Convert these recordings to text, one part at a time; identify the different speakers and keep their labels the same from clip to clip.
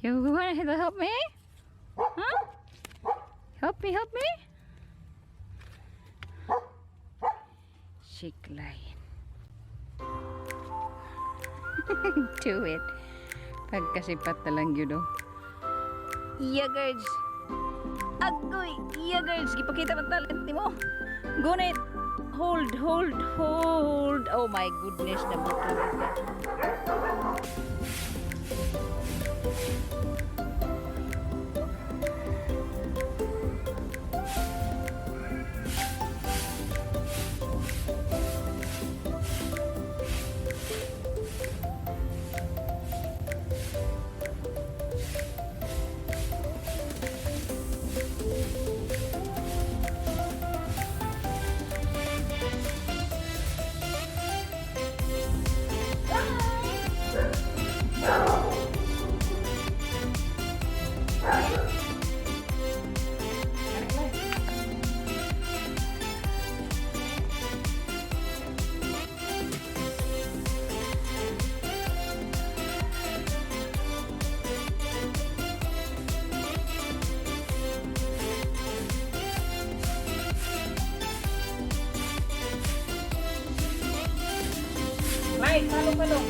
Speaker 1: You want to help me? Huh? Help me, help me. Si Clyde. Do it. Pagkasipat na lang yun, oh. Yeah, girls. Agoy! Yeah, girls. Ipakita mo talent ni mo. Gunit. Hold, hold, hold. Oh my goodness. Nabutulog na. Clyde, palong-palong.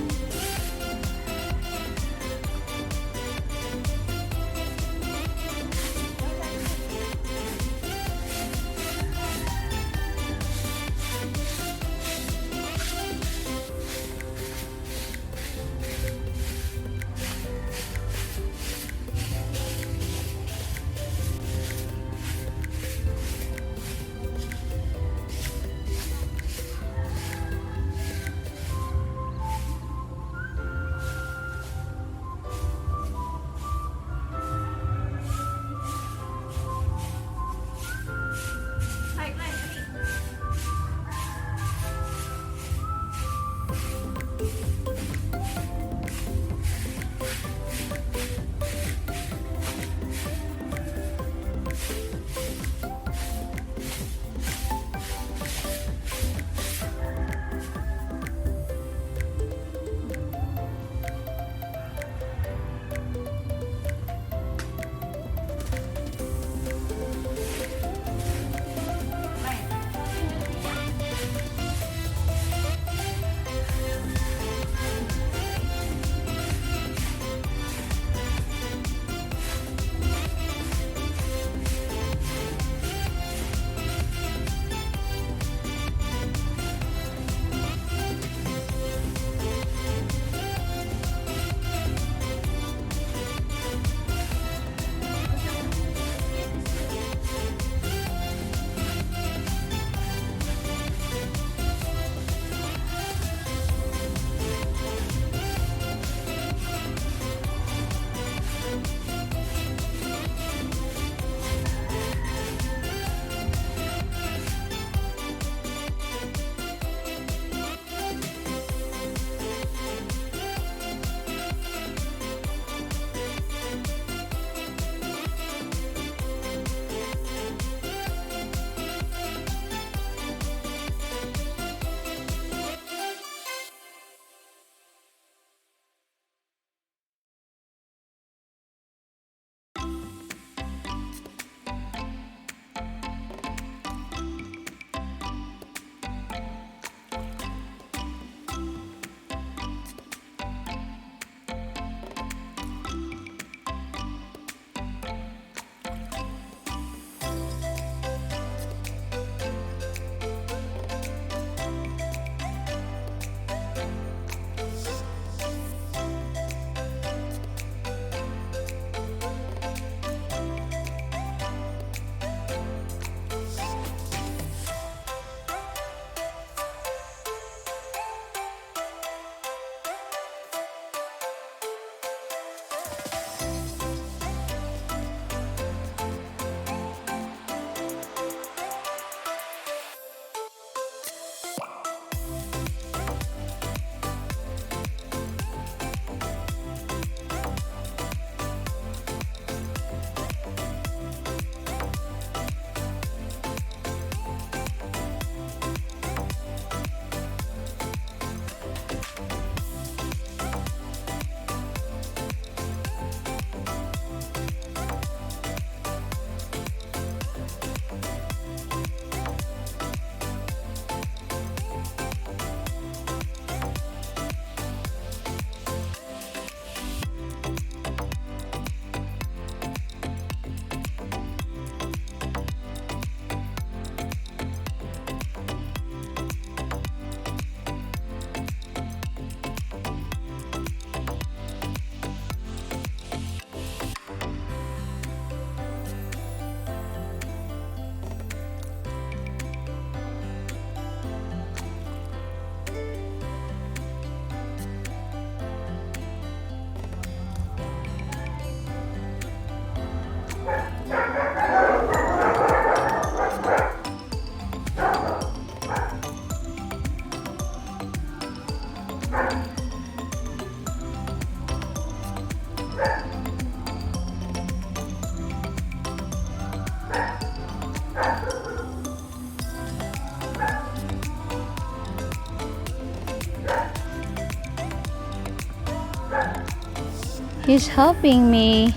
Speaker 1: He's helping me.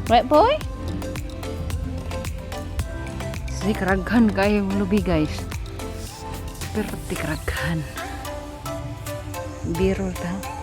Speaker 1: Right, boy? Si karaghan kayo lubi, guys. Pero ti karaghan. Biro ta.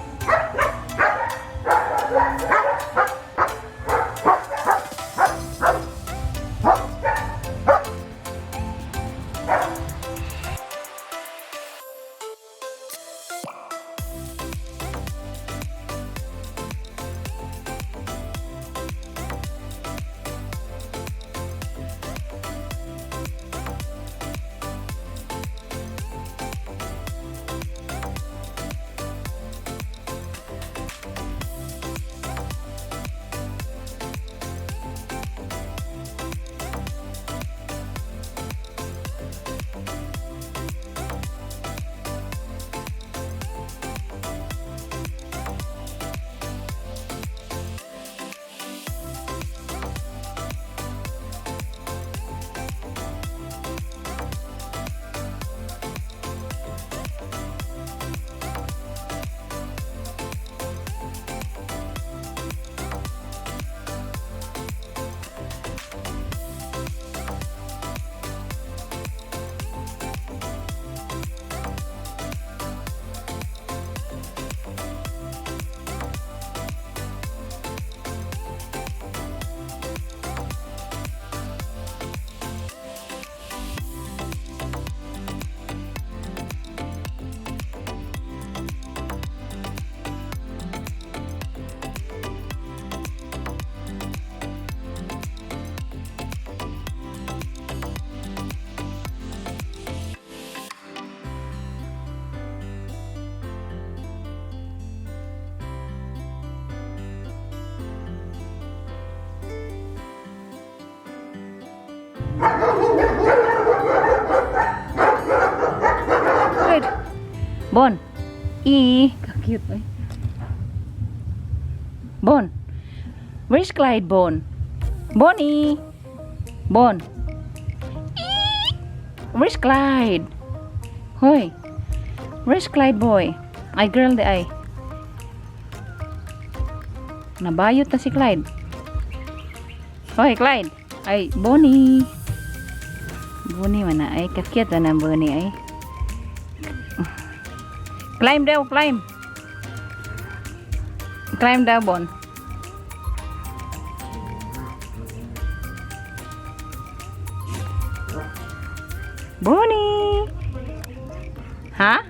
Speaker 1: Good. Bon. Cute, eh? Bon. Where's Clyde, Bon? Bonnie. Bon. Where's Clyde? Hoy. Where's Clyde, boy? Ay, girl, di ay. Nabayot na si Clyde. Hoy, Clyde. Ay, Bonnie. Bonnie mana ay. Kakit na Bonnie ay. Climb daw, climb. Climb daw, Bon. Bonnie. Ha?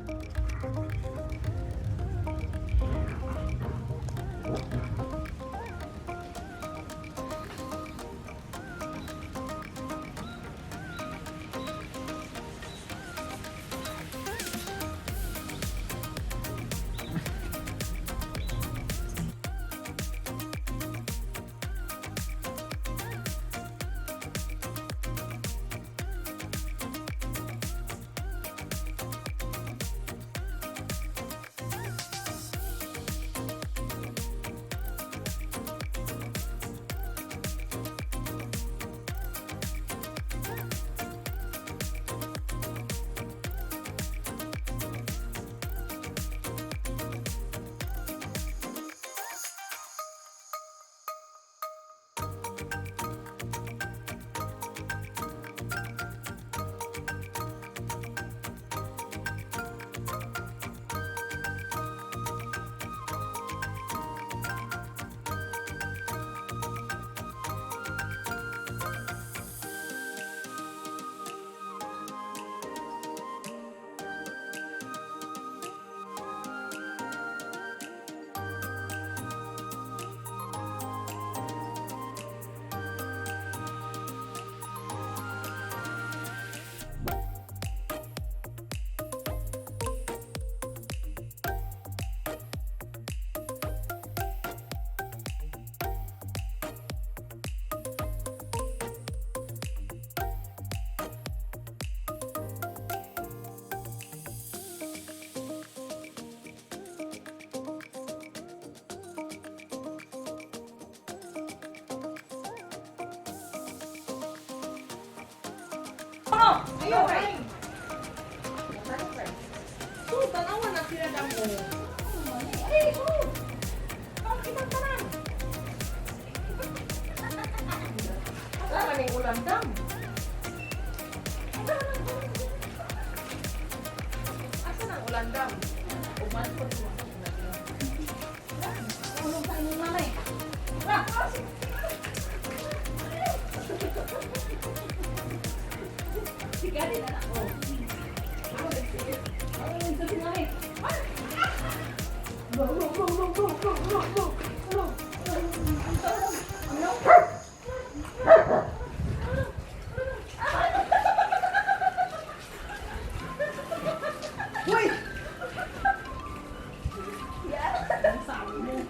Speaker 2: Ayun, ay. Tanawan na sila na mo. Ay, oh. Ang kinatanan. ulandang. Asan ang ulandang? Uman po po. Ulong sa inyong nanay. Sigari na ako. Ulong sa sinay. Go, go, go, go, go, go, go, go, go. Ano? Uy! Ang sabi mo.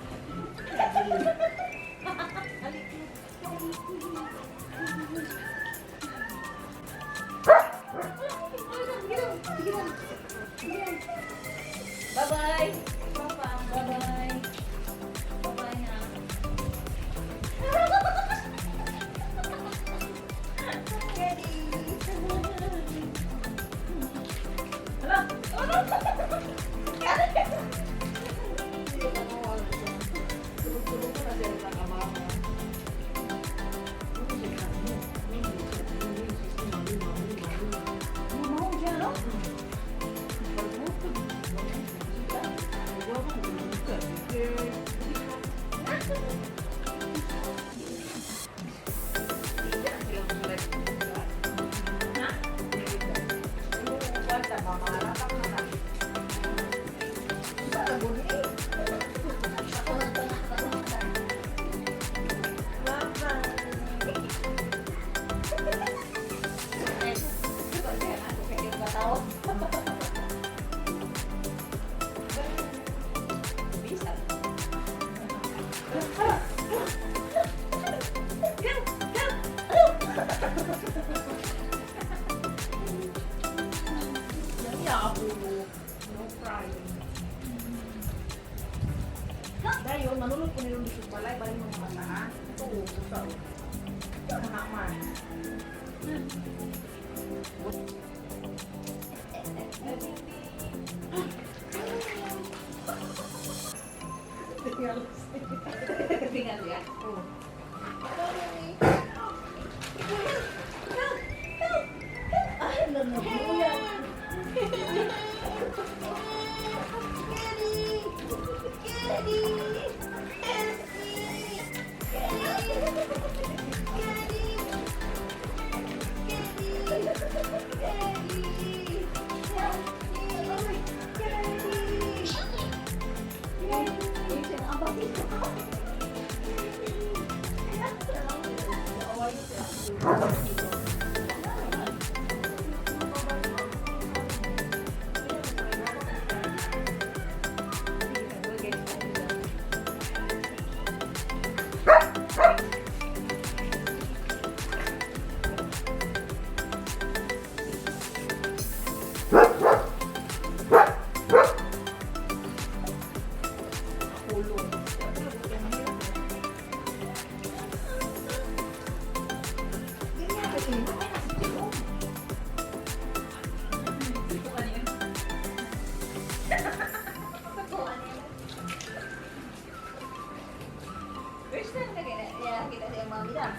Speaker 2: Bye-bye! Bye-bye! Bye-bye na. Dahil manunod ko nilong dito balay, balik mo mga mata. Ito, uso. Kahaman. Tingnan niya? Oo. Ay, nanubuyan. First time ka kaya kita sa mga bilang.